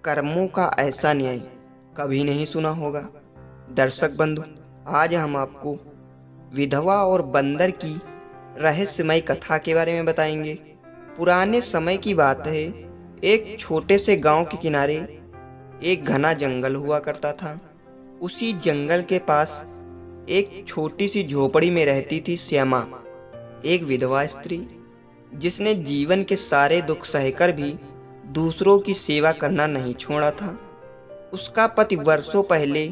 कर्मों का ऐसा न्याय कभी नहीं सुना होगा। दर्शक बंधु, आज हम आपको विधवा और बंदर की रहस्यमय कथा के बारे में बताएंगे। पुराने समय की बात है। एक छोटे से गांव के किनारे एक घना जंगल हुआ करता था। उसी जंगल के पास एक छोटी सी झोपड़ी में रहती थी श्यामा, एक विधवा स्त्री जिसने जीवन के सारे दुख सहकर भी दूसरों की सेवा करना नहीं छोड़ा था। उसका पति वर्षों पहले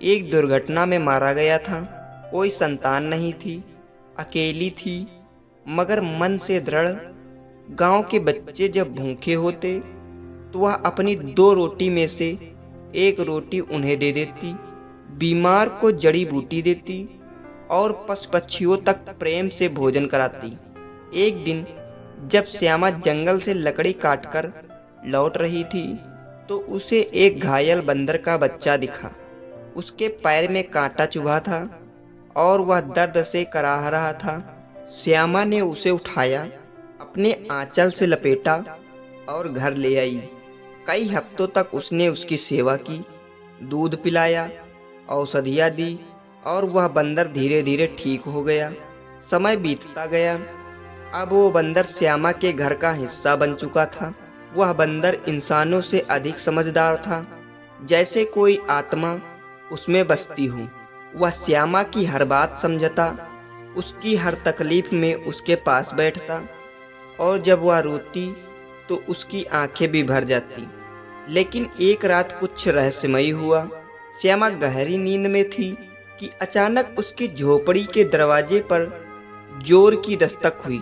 एक दुर्घटना में मारा गया था। कोई संतान नहीं थी, अकेली थी, मगर मन से दृढ़। गांव के बच्चे जब भूखे होते तो वह अपनी 2 रोटी में से एक रोटी उन्हें दे देती, बीमार को जड़ी बूटी देती और पशु पक्षियों तक प्रेम से भोजन कराती। एक दिन जब श्यामा जंगल से लकड़ी काटकर लौट रही थी तो उसे एक घायल बंदर का बच्चा दिखा। उसके पैर में कांटा चुभा था और वह दर्द से कराह रहा था। श्यामा ने उसे उठाया, अपने आंचल से लपेटा और घर ले आई। कई हफ्तों तक उसने उसकी सेवा की, दूध पिलाया, औषधियाँ दी और वह बंदर धीरे धीरे ठीक हो गया। समय बीतता गया। अब वो बंदर श्यामा के घर का हिस्सा बन चुका था। वह बंदर इंसानों से अधिक समझदार था, जैसे कोई आत्मा उसमें बसती हो। वह श्यामा की हर बात समझता, उसकी हर तकलीफ में उसके पास बैठता और जब वह रोती तो उसकी आंखें भी भर जाती। लेकिन एक रात कुछ रहस्यमयी हुआ। श्यामा गहरी नींद में थी कि अचानक उसकी झोपड़ी के दरवाजे पर जोर की दस्तक हुई।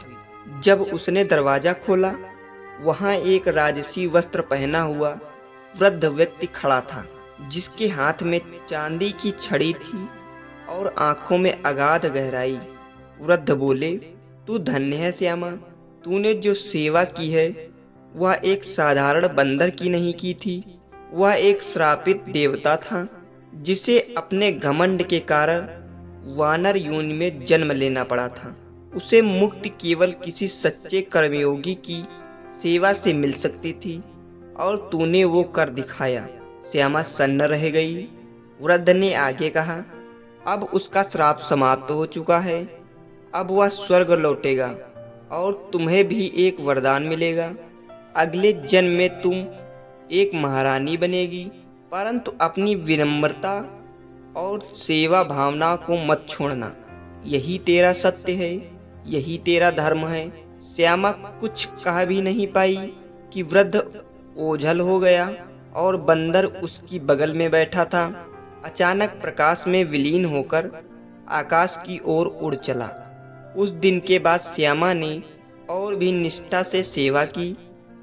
जब उसने दरवाजा खोला, वहां एक राजसी वस्त्र पहना हुआ वृद्ध व्यक्ति खड़ा था, जिसके हाथ में चांदी की छड़ी थी और आंखों में अगाध गहराई। वृद्ध बोले, तू धन्य है श्यामा, तूने जो सेवा की है वह एक साधारण बंदर की नहीं की थी। वह एक श्रापित देवता था, जिसे अपने घमंड के कारण वानर योनि में जन्म लेना पड़ा था। उसे मुक्ति केवल किसी सच्चे कर्मयोगी की सेवा से मिल सकती थी और तूने वो कर दिखाया। श्यामा सन्न रह गई। वृद्ध ने आगे कहा, अब उसका श्राप समाप्त हो चुका है। अब वह स्वर्ग लौटेगा और तुम्हें भी एक वरदान मिलेगा। अगले जन्म में तुम एक महारानी बनेगी, परंतु अपनी विनम्रता और सेवा भावना को मत छोड़ना। यही तेरा सत्य है, यही तेरा धर्म है। श्यामा कुछ कह भी नहीं पाई कि वृद्ध ओझल हो गया और बंदर उसकी बगल में बैठा था अचानक प्रकाश में विलीन होकर आकाश की ओर उड़ चला। उस दिन के बाद श्यामा ने और भी निष्ठा से सेवा की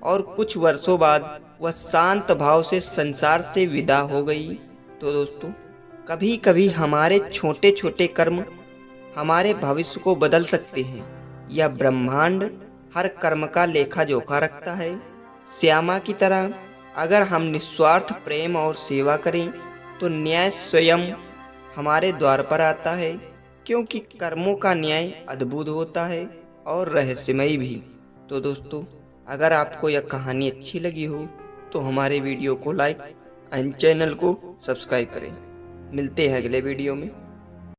और कुछ वर्षों बाद वह शांत भाव से संसार से विदा हो गई। तो दोस्तों, कभी कभी हमारे छोटे छोटे कर्म हमारे भविष्य को बदल सकते हैं। यह ब्रह्मांड हर कर्म का लेखा जोखा रखता है। श्यामा की तरह अगर हम निस्वार्थ प्रेम और सेवा करें तो न्याय स्वयं हमारे द्वार पर आता है, क्योंकि कर्मों का न्याय अद्भुत होता है और रहस्यमय भी। तो दोस्तों, अगर आपको यह कहानी अच्छी लगी हो तो हमारे वीडियो को लाइक एंड चैनल को सब्सक्राइब करें। मिलते हैं अगले वीडियो में।